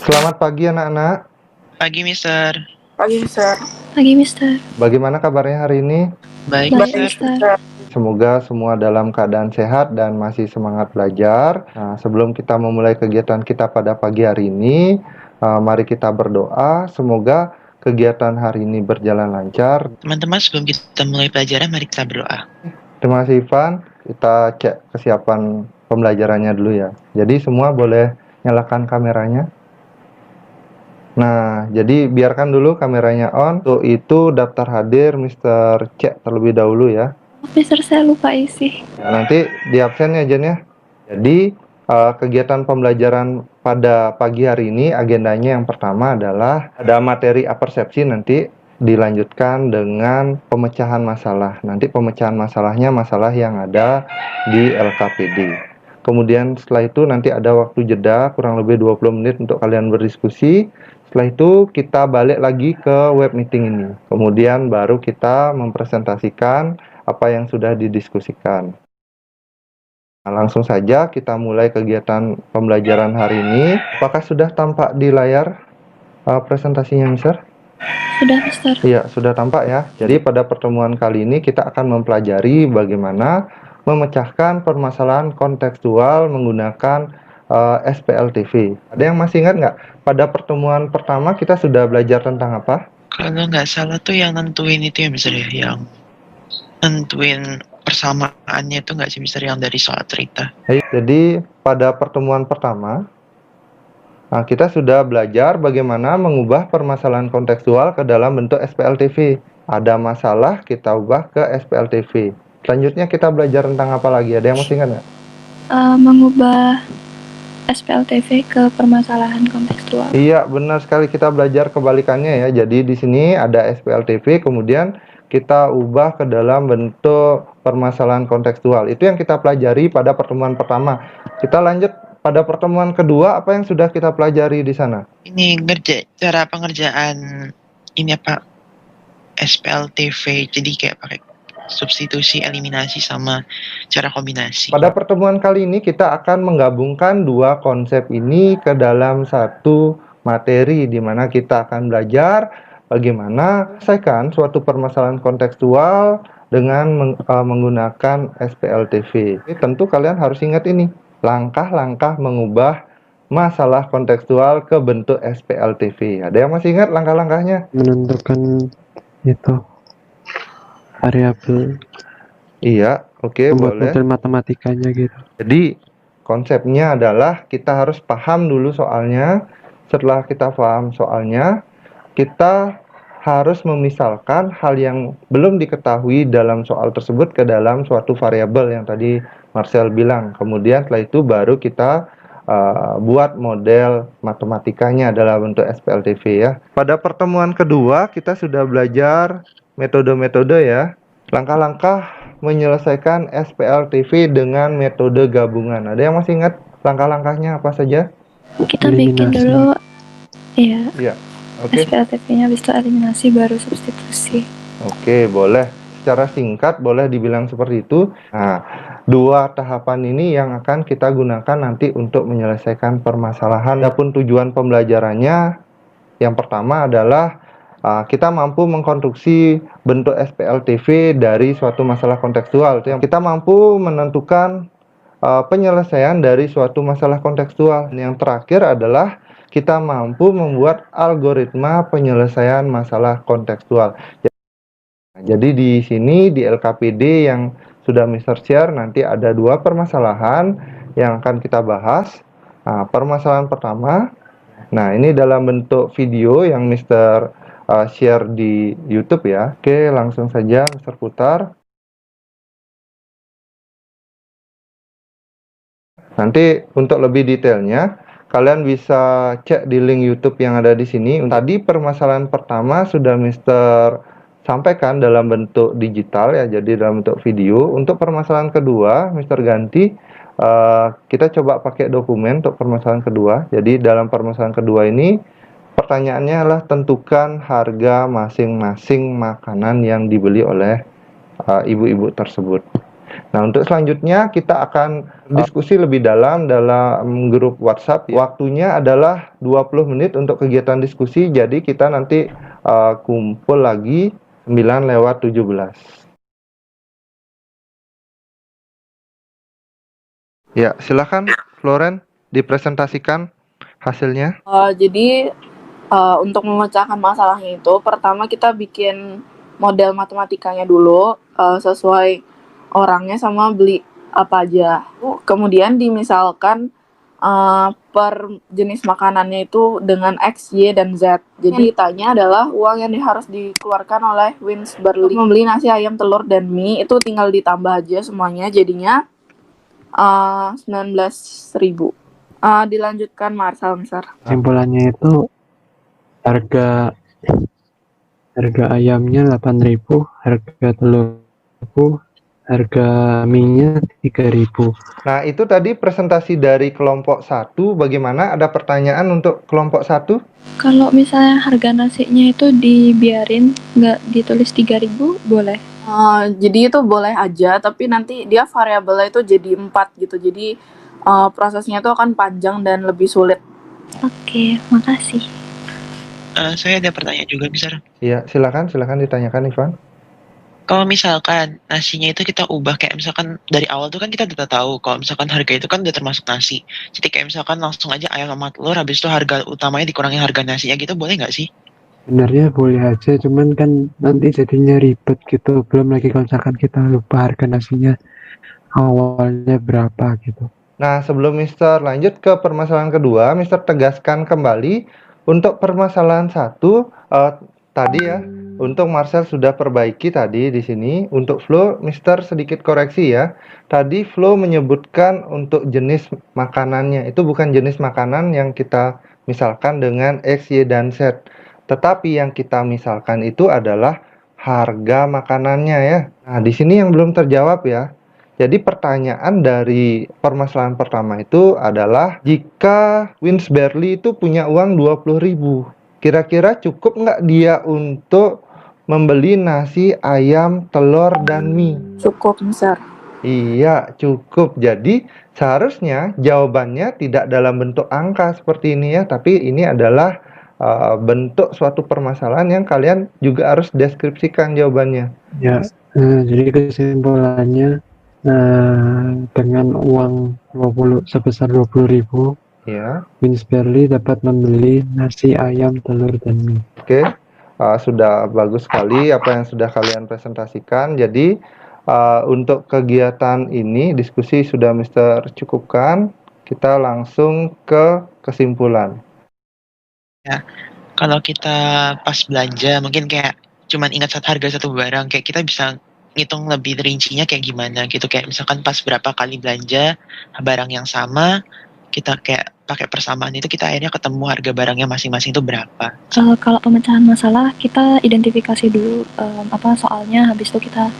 Selamat pagi anak-anak. Pagi, Mister. Pagi, Mister. Pagi, Mister. Bagaimana kabarnya hari ini? Baik, Baik, Mister. Mister. Semoga semua dalam keadaan sehat dan masih semangat belajar. Nah, sebelum kita memulai kegiatan kita pada pagi hari ini, mari kita berdoa. Semoga kegiatan hari ini berjalan lancar. Teman-teman, sebelum kita mulai pelajaran, mari kita berdoa. Terima kasih Ivan. Kita cek kesiapan pembelajarannya dulu ya. Jadi semua boleh nyalakan kameranya. Nah, jadi biarkan dulu kameranya on. Untuk itu daftar hadir Mr. Cek terlebih dahulu ya. Mister, saya lupa isi. Nanti di absen ya Jen ya. Jadi kegiatan pembelajaran pada pagi hari ini agendanya yang pertama adalah ada materi apersepsi, nanti dilanjutkan dengan pemecahan masalah. Nanti pemecahan masalahnya masalah yang ada di LKPD. Kemudian setelah itu nanti ada waktu jeda kurang lebih 20 menit untuk kalian berdiskusi. Setelah itu kita balik lagi ke web meeting ini. Kemudian baru kita mempresentasikan apa yang sudah didiskusikan. Nah, langsung saja kita mulai kegiatan pembelajaran hari ini. Apakah sudah tampak di layar presentasinya, Mister? Sudah, Mister. Iya, sudah tampak ya. Jadi pada pertemuan kali ini kita akan mempelajari bagaimana memecahkan permasalahan kontekstual menggunakan SPLTV. Ada yang masih ingat nggak? Pada pertemuan pertama kita sudah belajar tentang apa? Kalau nggak salah tuh yang nentuin itu ya, Mister, ya? Yang nentuin persamaannya itu nggak sih, Mister, yang dari soal cerita? Jadi pada pertemuan pertama kita sudah belajar bagaimana mengubah permasalahan kontekstual ke dalam bentuk SPLTV. Ada masalah, kita ubah ke SPLTV. Selanjutnya kita belajar tentang apa lagi? Ada yang masih ingat nggak? Mengubah SPLTV ke permasalahan kontekstual. Iya, benar sekali, kita belajar kebalikannya ya. Jadi di sini ada SPLTV, kemudian kita ubah ke dalam bentuk permasalahan kontekstual. Itu yang kita pelajari pada pertemuan pertama. Kita lanjut pada pertemuan kedua, apa yang sudah kita pelajari di sana? Ini cara pengerjaan ini apa? SPLTV. Jadi kayak pakai substitusi, eliminasi, sama cara kombinasi. Pada pertemuan kali ini kita akan menggabungkan dua konsep ini ke dalam satu materi, di mana kita akan belajar bagaimana menyelesaikan suatu permasalahan kontekstual dengan menggunakan SPLTV. Tentu kalian harus ingat ini, langkah-langkah mengubah masalah kontekstual ke bentuk SPLTV. Ada yang masih ingat langkah-langkahnya? Menentukan itu variabel. Iya, oke, Membuat boleh. model matematikanya gitu. Jadi konsepnya adalah kita harus paham dulu soalnya. Setelah kita paham soalnya, kita harus memisalkan hal yang belum diketahui dalam soal tersebut ke dalam suatu variabel yang tadi Marcel bilang. Kemudian setelah itu baru kita buat model matematikanya adalah bentuk SPLTV ya. Pada pertemuan kedua kita sudah belajar metode-metode ya. Langkah-langkah menyelesaikan SPLTV dengan metode gabungan. Ada yang masih ingat langkah-langkahnya apa saja? Kita bikin Eliminasi. dulu ya Iya. Oke. SPLTV-nya, habis itu eliminasi, baru substitusi. Oke, boleh. Secara singkat boleh dibilang seperti itu. Nah, dua tahapan ini yang akan kita gunakan nanti untuk menyelesaikan permasalahan. Adapun tujuan pembelajarannya, yang pertama adalah kita mampu mengkonstruksi bentuk SPLTV dari suatu masalah kontekstual. Kita mampu menentukan penyelesaian dari suatu masalah kontekstual. Yang terakhir adalah kita mampu membuat algoritma penyelesaian masalah kontekstual. Jadi di sini di LKPD yang sudah Mr. Share nanti ada dua permasalahan yang akan kita bahas. Nah, permasalahan pertama, nah ini dalam bentuk video yang Mr. Share di YouTube ya. Oke, langsung saja Mr. putar. Nanti untuk lebih detailnya kalian bisa cek di link YouTube yang ada di sini. Tadi permasalahan pertama sudah Mr. sampaikan dalam bentuk digital ya, jadi dalam bentuk video. Untuk permasalahan kedua, Mr. ganti. Kita coba pakai dokumen untuk permasalahan kedua. Jadi dalam permasalahan kedua ini, pertanyaannya adalah tentukan harga masing-masing makanan yang dibeli oleh ibu-ibu tersebut. Nah, untuk selanjutnya kita akan diskusi lebih dalam grup WhatsApp. Waktunya adalah 20 menit untuk kegiatan diskusi, jadi kita nanti kumpul lagi 9:17. Ya, silakan Floren dipresentasikan hasilnya. Jadi untuk memecahkan masalahnya itu, pertama kita bikin model matematikanya dulu sesuai orangnya sama beli apa aja. Kemudian dimisalkan per jenis makanannya itu dengan X, Y, dan Z. Jadi ditanya adalah uang yang harus dikeluarkan oleh Wins Barley untuk membeli nasi, ayam, telur, dan mie itu tinggal ditambah aja semuanya, jadinya 19.000. Dilanjutkan Marsal, Mister. Kesimpulannya itu harga ayamnya 8.000, harga telurku, harga mie-nya 3.000. Nah, itu tadi presentasi dari kelompok 1. Bagaimana? Ada pertanyaan untuk kelompok 1? Kalau misalnya harga nasinya itu dibiarin nggak ditulis 3.000 boleh? Jadi itu boleh aja, tapi nanti dia variabelnya itu jadi 4 gitu. Jadi prosesnya itu akan panjang dan lebih sulit. Oke, makasih. Saya ada pertanyaan juga, Mister. Iya, silakan ditanyakan, Ivan. Kalau misalkan nasinya itu kita ubah, kayak misalkan dari awal tuh kan kita udah tahu kalau misalkan harga itu kan udah termasuk nasi. Jadi kayak misalkan langsung aja ayam sama telur, habis itu harga utamanya dikurangi harga nasinya gitu, boleh nggak sih? Sebenarnya boleh aja, cuman kan nanti jadinya ribet gitu. Belum lagi kalau misalkan kita lupa harga nasinya awalnya berapa gitu. Nah, sebelum Mister lanjut ke permasalahan kedua, Mister tegaskan kembali untuk permasalahan 1 tadi ya. Untuk Marcel sudah perbaiki tadi di sini. Untuk Flo, Mister sedikit koreksi ya. Tadi Flo menyebutkan untuk jenis makanannya. Itu bukan jenis makanan yang kita misalkan dengan X, Y, dan Z. Tetapi yang kita misalkan itu adalah harga makanannya ya. Nah, di sini yang belum terjawab ya. Jadi pertanyaan dari permasalahan pertama itu adalah jika Wins Barley itu punya uang 20.000, kira-kira cukup nggak dia untuk membeli nasi, ayam, telur, dan mie? Cukup, Mister. Iya, cukup. Jadi seharusnya jawabannya tidak dalam bentuk angka seperti ini ya, tapi ini adalah bentuk suatu permasalahan yang kalian juga harus deskripsikan jawabannya. Ya, jadi kesimpulannya dengan uang sebesar 20.000, Ya. Wins Barley dapat membeli nasi, ayam, telur, dan mie. Oke, sudah bagus sekali apa yang sudah kalian presentasikan. Jadi untuk kegiatan ini diskusi sudah Mister cukupkan. Kita langsung ke kesimpulan. Kalau kita pas belanja, mungkin kayak cuman ingat harga satu barang, kayak kita bisa ngitung lebih rincinya kayak gimana gitu. Kayak misalkan pas berapa kali belanja barang yang sama, kita kayak pakai persamaan itu kita akhirnya ketemu harga barangnya masing-masing itu berapa. Kalau pemecahan masalah kita identifikasi dulu soalnya, habis itu kita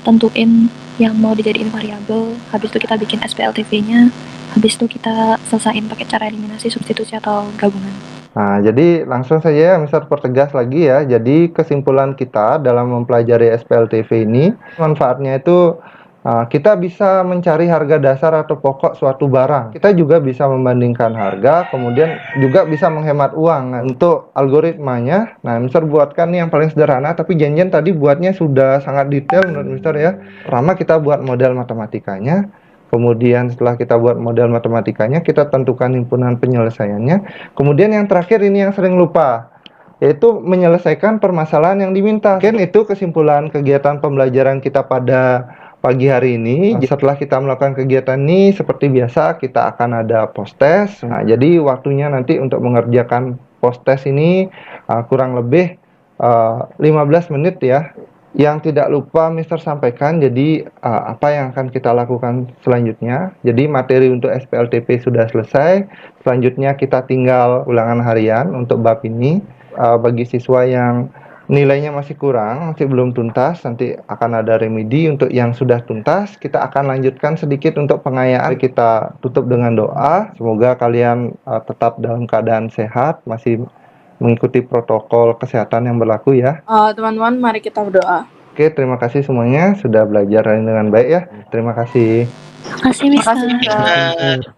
tentuin yang mau dijadiin variabel, habis itu kita bikin SPLTV-nya, habis itu kita selesain pakai cara eliminasi, substitusi, atau gabungan. Nah, jadi langsung saja Mister pertegas lagi ya. Jadi kesimpulan kita dalam mempelajari SPLTV ini, manfaatnya itu kita bisa mencari harga dasar atau pokok suatu barang. Kita juga bisa membandingkan harga, kemudian juga bisa menghemat uang. Nah, untuk algoritmanya, nah Mister buatkan nih yang paling sederhana, tapi janjian tadi buatnya sudah sangat detail menurut Mister ya. Pertama kita buat model matematikanya, kemudian setelah kita buat model matematikanya, kita tentukan himpunan penyelesaiannya. Kemudian yang terakhir ini yang sering lupa, yaitu menyelesaikan permasalahan yang diminta. Mungkin itu kesimpulan kegiatan pembelajaran kita pada pagi hari ini. Setelah kita melakukan kegiatan ini, seperti biasa kita akan ada post test. Nah, jadi waktunya nanti untuk mengerjakan post test ini kurang lebih 15 menit ya. Yang tidak lupa Mister sampaikan, jadi apa yang akan kita lakukan selanjutnya. Jadi materi untuk SPLTP sudah selesai. Selanjutnya kita tinggal ulangan harian untuk bab ini. Bagi siswa yang nilainya masih kurang, masih belum tuntas, nanti akan ada remedi. Untuk yang sudah tuntas, kita akan lanjutkan sedikit untuk pengayaan. Kita tutup dengan doa. Semoga kalian tetap dalam keadaan sehat, masih mengikuti protokol kesehatan yang berlaku ya. Teman-teman, mari kita berdoa. Oke, terima kasih semuanya sudah belajar dengan baik ya. Terima kasih. Makasih, Makasih, Mister. Mister. Nah,